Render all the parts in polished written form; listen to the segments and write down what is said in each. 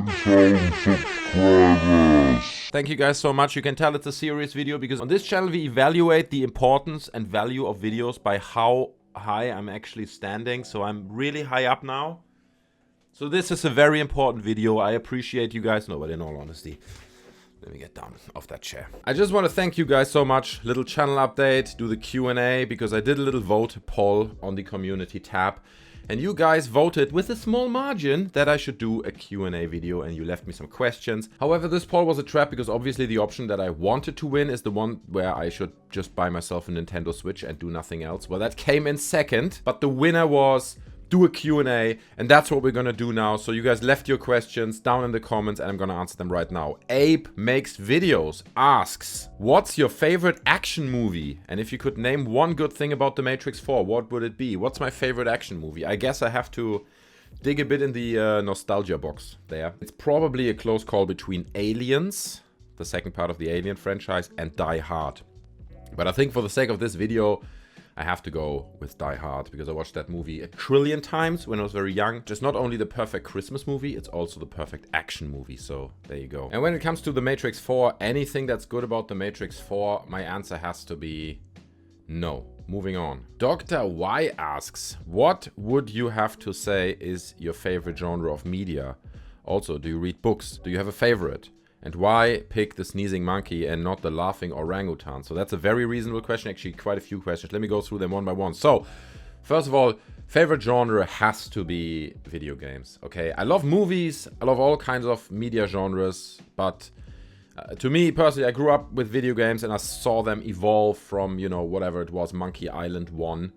10,000 subscribers. Thank you guys so much. You can tell it's a serious video because on this channel we evaluate the importance and value of videos by how high I'm actually standing. So I'm really high up now. So this is a very important video. I appreciate you guys. No, but in all honesty, let me get down off that chair. I just want to thank you guys so much. Little channel update, do the Q&A, because I did a little vote poll on the community tab. And you guys voted with a small margin that I should do a Q&A video, and you left me some questions. However, this poll was a trap because obviously the option that I wanted to win is the one where I should just buy myself a Nintendo Switch and do nothing else. Well, that came in second, but the winner was do a Q&A, and that's what we're gonna do now. So you guys left your questions down in the comments and I'm gonna answer them right now. Abe Makes Videos asks, what's your favorite action movie? And if you could name one good thing about The Matrix 4, what would it be? What's my favorite action movie? I guess I have to dig a bit in the nostalgia box there. It's probably a close call between Aliens, the second part of the Alien franchise, and Die Hard. But I think for the sake of this video, I have to go with Die Hard because I watched that movie a trillion times when I was very young. Just not only the perfect Christmas movie, it's also the perfect action movie. So there you go. And when it comes to The Matrix 4, anything that's good about The Matrix 4, my answer has to be no. Moving on. Dr. Y asks, what would you have to say is your favorite genre of media? Also, do you read books? Do you have a favorite? And why pick the sneezing monkey and not the laughing orangutan? So that's a very reasonable question, actually quite a few questions. Let me go through them one by one. So, first of all, favorite genre has to be video games, okay? I love movies, I love all kinds of media genres, but to me personally, I grew up with video games and I saw them evolve from, you know, whatever it was, Monkey Island 1,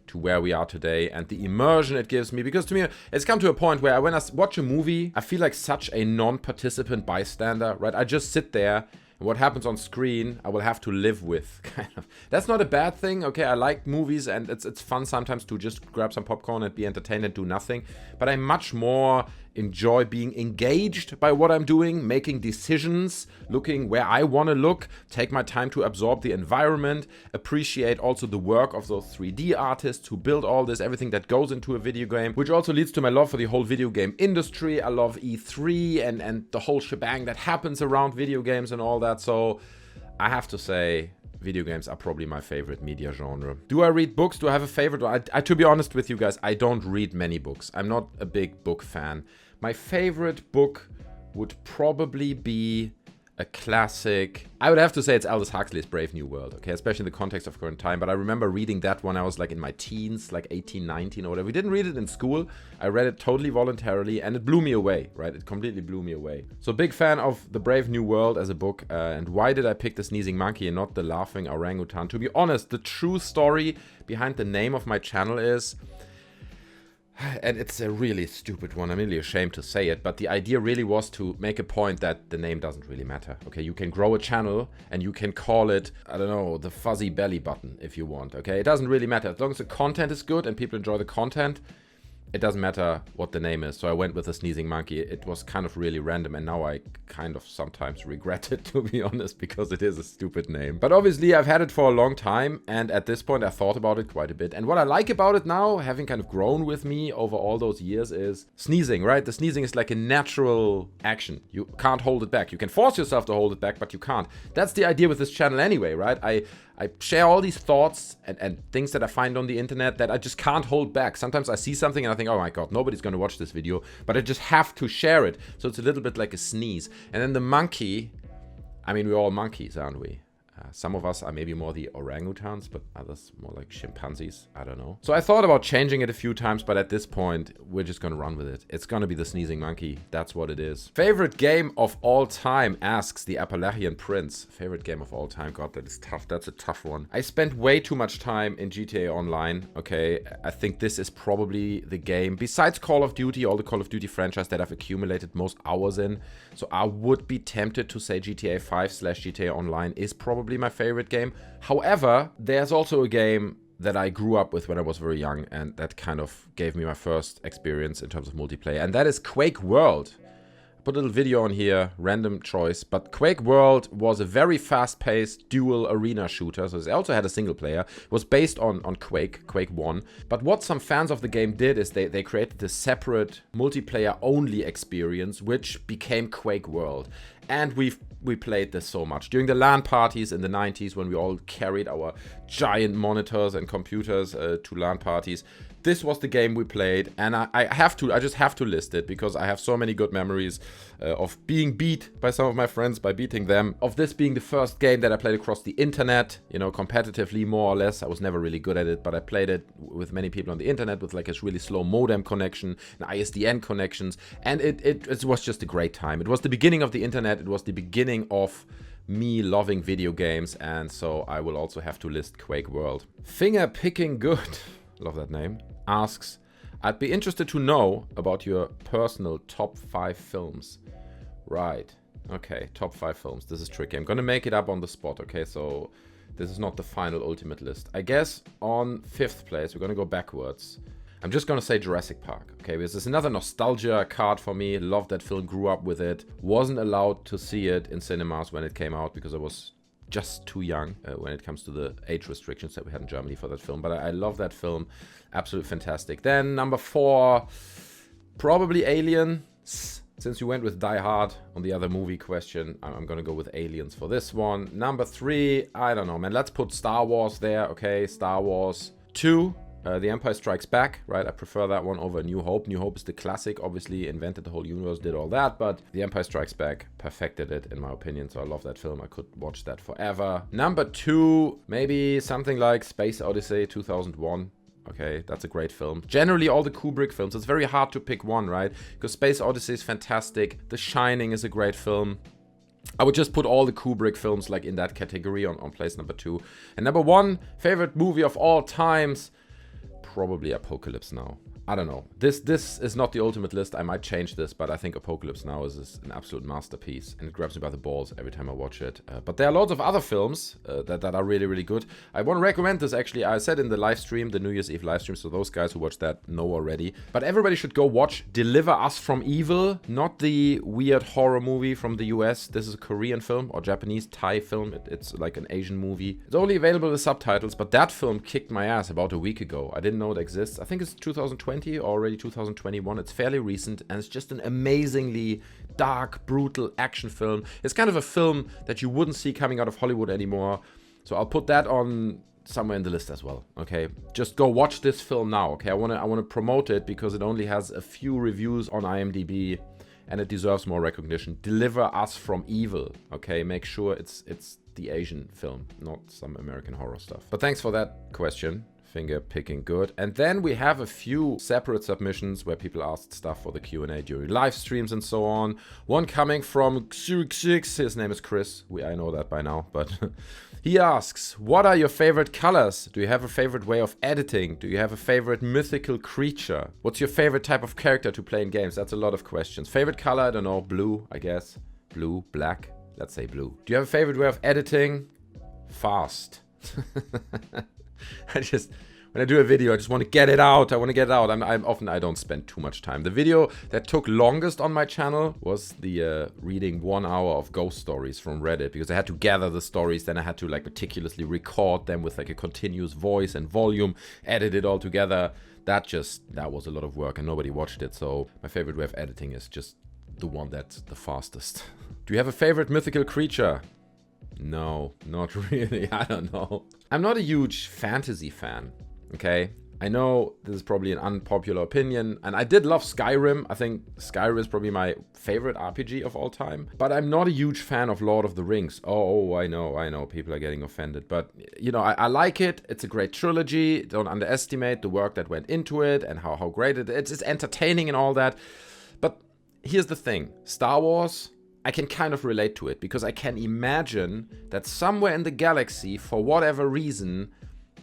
to where we are today, and the immersion it gives me, because to me it's come to a point where when I watch a movie I feel like such a non-participant bystander, right? I just sit there and what happens on screen I will have to live with, kind of. That's not a bad thing, okay? I like movies and it's fun sometimes to just grab some popcorn and be entertained and do nothing, but I much more enjoy being engaged by what I'm doing, making decisions, looking where I want to look, take my time to absorb the environment, appreciate also the work of those 3D artists who build all this, everything that goes into a video game, which also leads to my love for the whole video game industry. I love E3 and the whole shebang that happens around video games and all that. So I have to say, video games are probably my favorite media genre. Do I read books? Do I have a favorite? To be honest with you guys, I don't read many books. I'm not a big book fan. My favorite book would probably be a classic. I would have to say it's Aldous Huxley's Brave New World, okay? Especially in the context of current time. But I remember reading that when I was like in my teens, like 18, 19 or whatever. We didn't read it in school. I read it totally voluntarily and it blew me away, right? It completely blew me away. So big fan of The Brave New World as a book. And why did I pick the sneezing monkey and not the laughing orangutan? To be honest, the true story behind the name of my channel is, and it's a really stupid one, I'm really ashamed to say it, but the idea really was to make a point that the name doesn't really matter, okay? You can grow a channel and you can call it, I don't know, the fuzzy belly button if you want, okay? It doesn't really matter. As long as the content is good and people enjoy the content, it doesn't matter what the name is. So I went with the sneezing monkey. It was kind of really random and now I kind of sometimes regret it, to be honest, because it is a stupid name. But obviously I've had it for a long time and at this point I thought about it quite a bit. And what I like about it now, having kind of grown with me over all those years, is sneezing, right? The sneezing is like a natural action. You can't hold it back. You can force yourself to hold it back, but you can't. That's the idea with this channel anyway, right? I share all these thoughts and things that I find on the internet that I just can't hold back. Sometimes I see something and I think, oh my god, nobody's going to watch this video, but I just have to share it. So it's a little bit like a sneeze. And then the monkey, I mean, we're all monkeys, aren't we? Some of us are maybe more the orangutans, but others more like chimpanzees. I don't know. So I thought about changing it a few times, but at this point, we're just going to run with it. It's going to be the sneezing monkey. That's what it is. Favorite game of all time, asks the Appalachian Prince. Favorite game of all time. God, that is tough. That's a tough one. I spent way too much time in GTA Online. Okay, I think this is probably the game, besides Call of Duty, all the Call of Duty franchise, that I've accumulated most hours in. So I would be tempted to say GTA 5/GTA Online is probably my favorite game. However, there's also a game that I grew up with when I was very young and that kind of gave me my first experience in terms of multiplayer, and that is Quake World. put a little video on here, random choice. But Quake World was a very fast-paced dual arena shooter. So it also had a single player. It was based on Quake 1. But what some fans of the game did is they created a separate multiplayer-only experience, which became Quake World. And we played this so much. During the LAN parties in the 90s, when we all carried our giant monitors and computers to LAN parties, this was the game we played, and I just have to list it because I have so many good memories of being beat by some of my friends, by beating them, of this being the first game that I played across the internet, you know, competitively more or less. I was never really good at it, but I played it with many people on the internet with like a really slow modem connection and ISDN connections, and it was just a great time. It was the beginning of the internet. It was the beginning of me loving video games, and so I will also have to list Quake World. Finger Picking Good, love that name, asks, I'd be interested to know about your personal top 5 films. Right. Okay, top 5 films. This is tricky. I'm gonna make it up on the spot, okay? So this is not the final ultimate list. I guess on 5th place, we're gonna go backwards. I'm just gonna say Jurassic Park, okay? This is another nostalgia card for me. Loved that film, grew up with it. Wasn't allowed to see it in cinemas when it came out because I was just too young when it comes to the age restrictions that we had in Germany for that film. But I love that film. Absolutely fantastic. Then number 4, probably Aliens. Since you went with Die Hard on the other movie question, I'm going to go with Aliens for this one. Number 3, I don't know, man. Let's put Star Wars there, okay? Star Wars 2. The Empire Strikes Back, right? I prefer that one over New Hope. New Hope is the classic, obviously invented the whole universe, did all that, but The Empire Strikes Back perfected it, in my opinion, so I love that film. I could watch that forever. Number 2, maybe something like Space Odyssey 2001. Okay, that's a great film. Generally, all the Kubrick films, it's very hard to pick one, right? Because Space Odyssey is fantastic. The Shining is a great film. I would just put all the Kubrick films like in that category on place number 2. And number 1, favorite movie of all times, probably Apocalypse Now. I don't know. This is not the ultimate list. I might change this, but I think Apocalypse Now is an absolute masterpiece, and it grabs me by the balls every time I watch it. But there are loads of other films that are really, really good. I want to recommend this, actually. I said in the live stream, the New Year's Eve live stream, so those guys who watched that know already. But everybody should go watch Deliver Us from Evil, not the weird horror movie from the US. This is a Korean film, or Japanese, Thai film. It's like an Asian movie. It's only available with subtitles, but that film kicked my ass about a week ago. I didn't know it exists. I think it's 2020. Already 2021. It's fairly recent, and it's just an amazingly dark, brutal action film. It's kind of a film that you wouldn't see coming out of Hollywood anymore. So I'll put that on somewhere in the list as well. Okay, just go watch this film now. Okay, I want to promote it because it only has a few reviews on IMDb, and it deserves more recognition. Deliver Us from Evil. Okay, make sure it's the Asian film, not some American horror stuff. But thanks for that question. Finger picking good. And then we have a few separate submissions where people asked stuff for the Q&A during live streams and so on. One coming from Xurix. His name is Chris. I know that by now, but he asks, what are your favorite colors? Do you have a favorite way of editing? Do you have a favorite mythical creature? What's your favorite type of character to play in games? That's a lot of questions. Favorite color? I don't know. Blue, I guess. Blue, black. Let's say blue. Do you have a favorite way of editing? Fast. When I do a video, I just want to get it out. I want to get it out. I don't spend too much time. The video that took longest on my channel was the reading 1 hour of ghost stories from Reddit, because I had to gather the stories, then I had to like meticulously record them with like a continuous voice and volume, edit it all together. That was a lot of work and nobody watched it. So my favorite way of editing is just the one that's the fastest. Do you have a favorite mythical creature? No, not really. I don't know. I'm not a huge fantasy fan, okay? I know this is probably an unpopular opinion, and I did love Skyrim. I think Skyrim is probably my favorite RPG of all time, but I'm not a huge fan of Lord of the Rings. Oh, I know, people are getting offended, but you know, I like it. It's a great trilogy. Don't underestimate the work that went into it and how great it is. It's entertaining and all that, but here's the thing. Star Wars, I can kind of relate to it because I can imagine that somewhere in the galaxy, for whatever reason,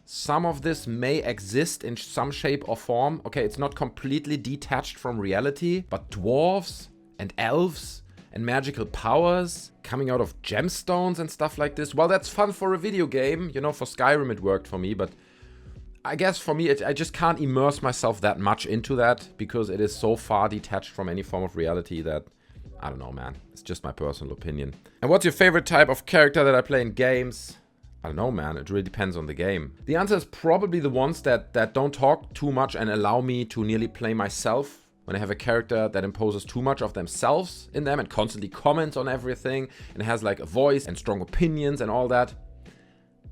some of this may exist in some shape or form. Okay, it's not completely detached from reality, but dwarves and elves and magical powers coming out of gemstones and stuff like this. Well, that's fun for a video game. You know, for Skyrim it worked for me, but I guess for me, I just can't immerse myself that much into that because it is so far detached from any form of reality that I don't know, man. It's just my personal opinion. And what's your favorite type of character that I play in games? I don't know, man. It really depends on the game. The answer is probably the ones that don't talk too much and allow me to nearly play myself. When I have a character that imposes too much of themselves in them and constantly comments on everything and has like a voice and strong opinions and all that.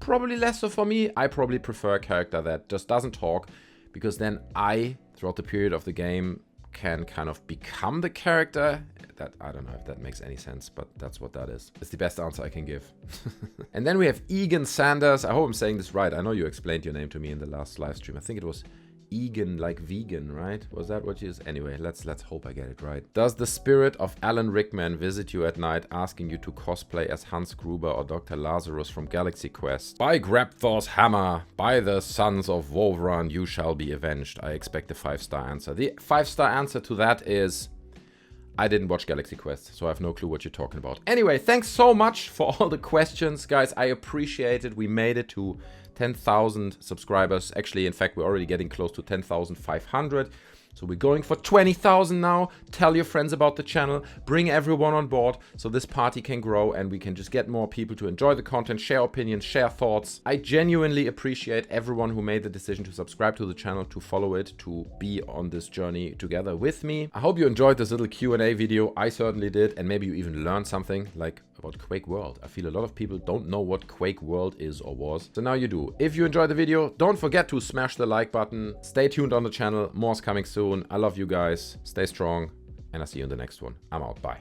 Probably less so for me. I probably prefer a character that just doesn't talk, because then I, throughout the period of the game, can kind of become the character. That, I don't know if that makes any sense, but that's what that is. It's the best answer I can give. And then we have Egan Sanders. I hope I'm saying this right. I know you explained your name to me in the last live stream. I think it was Egan, like vegan, right? Was that what you is? Anyway, let's hope I get it right. Does the spirit of Alan Rickman visit you at night, asking you to cosplay as Hans Gruber or Dr. Lazarus from Galaxy Quest? By Grabthor's hammer, by the sons of Wolverine, you shall be avenged. I expect a 5-star answer. The 5-star answer to that is, I didn't watch Galaxy Quest, so I have no clue what you're talking about. Anyway, thanks so much for all the questions, guys. I appreciate it. We made it to 10,000 subscribers. Actually, in fact, we're already getting close to 10,500. So we're going for 20,000 now. Tell your friends about the channel. Bring everyone on board so this party can grow and we can just get more people to enjoy the content, share opinions, share thoughts. I genuinely appreciate everyone who made the decision to subscribe to the channel, to follow it, to be on this journey together with me. I hope you enjoyed this little Q&A video. I certainly did. And maybe you even learned something like about Quake World. I feel a lot of people don't know what Quake World is or was. So now you do. If you enjoyed the video, don't forget to smash the like button. Stay tuned on the channel. More's coming soon. I love you guys. Stay strong. And I'll see you in the next one. I'm out. Bye.